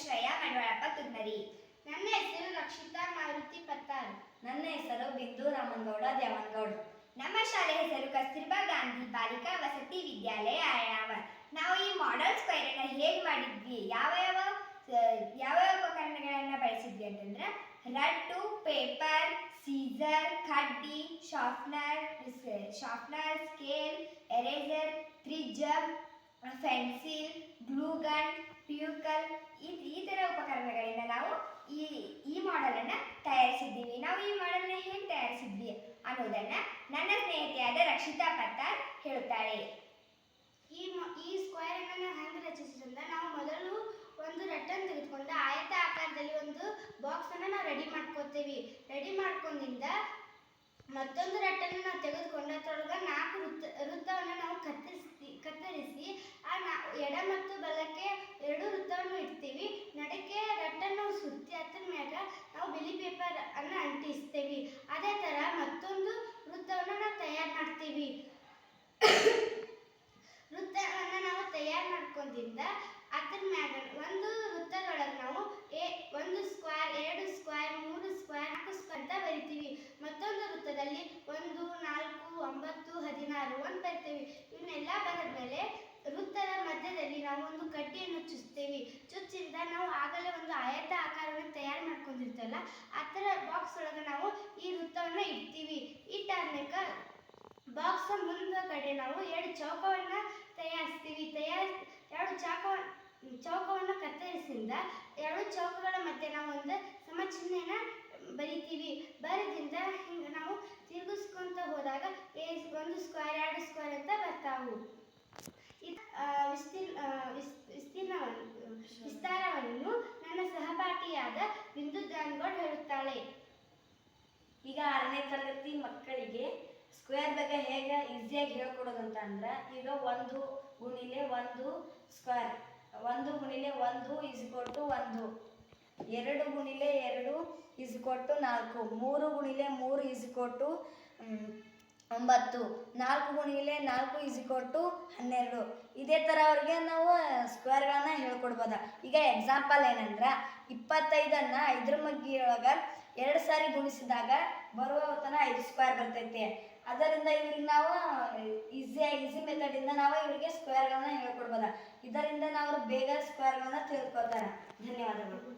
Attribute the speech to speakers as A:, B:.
A: ಶ್ರೇಯಾ ಮಡವಾಳಪ್ಪ ತುನ್ನರಿ.
B: ನನ್ನ ಹೆಸರು ರಕ್ಷಿತಾ ಮಾರುತಿ ಪತ್ತಾರ್.
C: ನನ್ನ ಹೆಸರು ಬಿಂದು ರಾಮನಗೌಡ ದೇವನಗೌಡ.
A: ನಮ್ಮ ಶಾಲೆ ಹೆಸರು ಕಸ್ತೂರ್ಬಾ ಗಾಂಧಿ ಬಾಲಿಕಾ ವಸತಿ ವಿದ್ಯಾಲಯ ಅಯನಾವರ. ನಾವು ಈ ಮಾಡೆಲ್ ಸ್ಕ್ವೇರ್ ಅನ್ನ ಹೇಗೆ ಮಾಡಿದ್ವಿ, ಯಾವ ಉಪಕರಣಗಳನ್ನ ಬಳಸಿದ್ವಿ ಅಂತಂದ್ರೆ ರಟ್ಟು, ಪೇಪರ್, ಸೀಸರ್, ಕಡ್ಡಿ, ಶಾರ್ಪ್ನರ್, ಸ್ಕೇಲ್, ಎರೇಸರ್, ತ್ರಿಜ್ಯ, ಪೆನ್ಸಿಲ್, ಗ್ಲೂ ಗನ್, ಪ್ಯೂಕಲ್ ಈ ತರ ಉಪಕರಣಗಳಿಂದ ನಾವು ಈ ಮಾಡೆಲ್ ಅನ್ನ ತಯಾರಿಸಿದ್ದೀವಿ. ನಾವು ಈ ಮಾಡೆಲ್ ನ ಹೇಗೆ ತಯಾರಿಸಿದ್ವಿ ಅನ್ನೋದನ್ನ ನನ್ನ ಸ್ನೇಹಿತೆಯಾದ ರಕ್ಷಿತಾ ಪತ್ತಾರ್ ಹೇಳುತ್ತಾಳೆ.
B: ಈ ಸ್ಕ್ವೇರ್ ಅನ್ನ ನಾವು ಹೆಂಗೆ ರಚಿಸಿದ್ರಿಂದ ನಾವು ಮೊದಲು ಒಂದು ರಟ್ಟನ್ನು ತೆಗೆದುಕೊಂಡು ಆಯತ ಆಕಾರದಲ್ಲಿ ಒಂದು ಬಾಕ್ಸ್ ಅನ್ನ ನಾವು ರೆಡಿ ಮಾಡ್ಕೋತೀವಿ. ರೆಡಿ ಮಾಡ್ಕೊಂಡಿಂದ ಮತ್ತೊಂದು ರಟ್ಟನ್ನು ನಾವು ತೆಗೆದುಕೊಂಡು ಅದರೊಳಗೆ 4 ವೃತ್ತವನ್ನು ನಾವು ಕತ್ತರಿಸಿ ಎಡ ಮತ್ತು ಬಲಕ್ಕೆ 2 ವೃತ್ತವನ್ನು ಇಡ್ತೀವಿ. ನಡಕ್ಕೆ ರಟ್ಟನ್ನು ಸುತ್ತಿ ಅದರ ಮ್ಯಾಗ ನಾವು ಬಿಳಿ ಪೇಪರ್ ಅನ್ನ ಅಂಟಿಸ್ತೀವಿ. ಅದೇ ತರ ಮತ್ತೊಂದು ವೃತ್ತವನ್ನು ನಾವು ತಯಾರು ಮಾಡ್ತೀವಿ. ವೃತ್ತವನ್ನು ನಾವು ತಯಾರು ಮಾಡ್ಕೊಂಡಿಂದ ಅದರ ಮ್ಯಾಗ ಒಂದು ವೃತ್ತದೊಳಗೆ ನಾವು 1 ಸ್ಕ್ವೇರ್, 2 ಸ್ಕ್ವೇರ್, 3 ಸ್ಕ್ವೇರ್, 4 ಸ್ಕ್ವೇರ್ ಅಂತ ಬರಿತೀವಿ. ಮತ್ತೊಂದು ವೃತ್ತದಲ್ಲಿ 1, 4, 9, 16 ಅಂತ ಬರಿತೀವಿ. ಇವನ್ನೆಲ್ಲ ಬರೆದ್ಮೇಲೆ ವೃತ್ತದ ಮಧ್ಯದಲ್ಲಿ ನಾವು ಒಂದು ಕಡ್ಡಿಯನ್ನು ಚುಚ್ತೀವಿ. ಚುಚ್ಚಿಂದ ನಾವು ಆಗಲೇ ಒಂದು ಆಯತ ಆಕಾರವನ್ನು ತಯಾರು ಮಾಡ್ಕೊಂಡಿರ್ತಲ್ಲ ಆ ಥರ ಬಾಕ್ಸ್ ಒಳಗೆ ನಾವು ಈ ವೃತ್ತವನ್ನು ಇಡ್ತೀವಿ. ಇಟ್ಟಾದ್ಮೇಲೆ ಬಾಕ್ಸ್ ಮುಂದಗಡೆ ನಾವು 2 ಚೌಕವನ್ನು ತಯಾರಿಸ್ತೀವಿ. 2 ಚೌಕವನ್ನು ಕತ್ತರಿಸಿಂದ 2 ಚೌಕಗಳ ಮಧ್ಯೆ ನಾವು ಒಂದು ಸಮಚಿಹ್ನೆನ ಬರಿತೀವಿ. ಬರೆದಿಂದ ಹಿಂಗೆ ನಾವು ತಿರುಗಿಸ್ಕೊಂತ ಹೋದಾಗ 1 ಸ್ಕ್ವೇರ್, 2 ಸ್ಕ್ವೇರ್ ಅಂತ ಬರ್ತಾವು. ವಿಸ್ತಾರವನ್ನು ನನ್ನ ಸಹಪಾಠಿಯಾದ ಬಿಂದು ಜಾನ್ಗೌಡ್ ಹೇಳುತ್ತಾಳೆ.
C: ಈಗ 6ನೇ ತರಗತಿ ಮಕ್ಕಳಿಗೆ ಸ್ಕ್ವೇರ್ ಬಗ್ಗೆ ಹೇಗೆ ಈಸಿಯಾಗಿ ಹೇಳ್ಕೊಡೋದಂತ ಅಂದ್ರೆ, ಈಗ 1 ಗುಣಿಲೆ 1 ಸ್ಕ್ವೇರ್, 1 ಗುಣಿಲೆ 1 = 1, 2 ಗುಣಿಲೆ 2 = 4, 3 ಗುಣಿಲೆ 3 = 9, 4 ಗುಣಿಲೆ 4 = 12. ಇದೇ ಥರ ಅವ್ರಿಗೆ ನಾವು ಸ್ಕ್ವೇರ್ಗಳನ್ನ ಹೇಳ್ಕೊಡ್ಬೋದ. ಈಗ ಎಕ್ಸಾಂಪಲ್ ಏನಂದ್ರೆ 25ಅನ್ನ 5ರ ಮಗ್ಗಿಯೊಳಗೆ 2 ಸಾರಿ ಗುಣಿಸಿದಾಗ ಬರುವ ಹೊತ್ತನ 5 ಸ್ಕ್ವೇರ್ ಬರ್ತೈತಿ. ಅದರಿಂದ ಇವ್ರಿಗೆ ನಾವು ಈಸಿ ಮೆಥಡಿಂದ ನಾವು ಇವರಿಗೆ ಸ್ಕ್ವೇರ್ಗಳನ್ನ ಹೇಳ್ಕೊಡ್ಬೋದ. ಇದರಿಂದ ನಾವು ಬೇಗ ಸ್ಕ್ವೇರ್ಗಳನ್ನ ತಿಳ್ಕೊತಾರೆ. ಧನ್ಯವಾದಗಳು.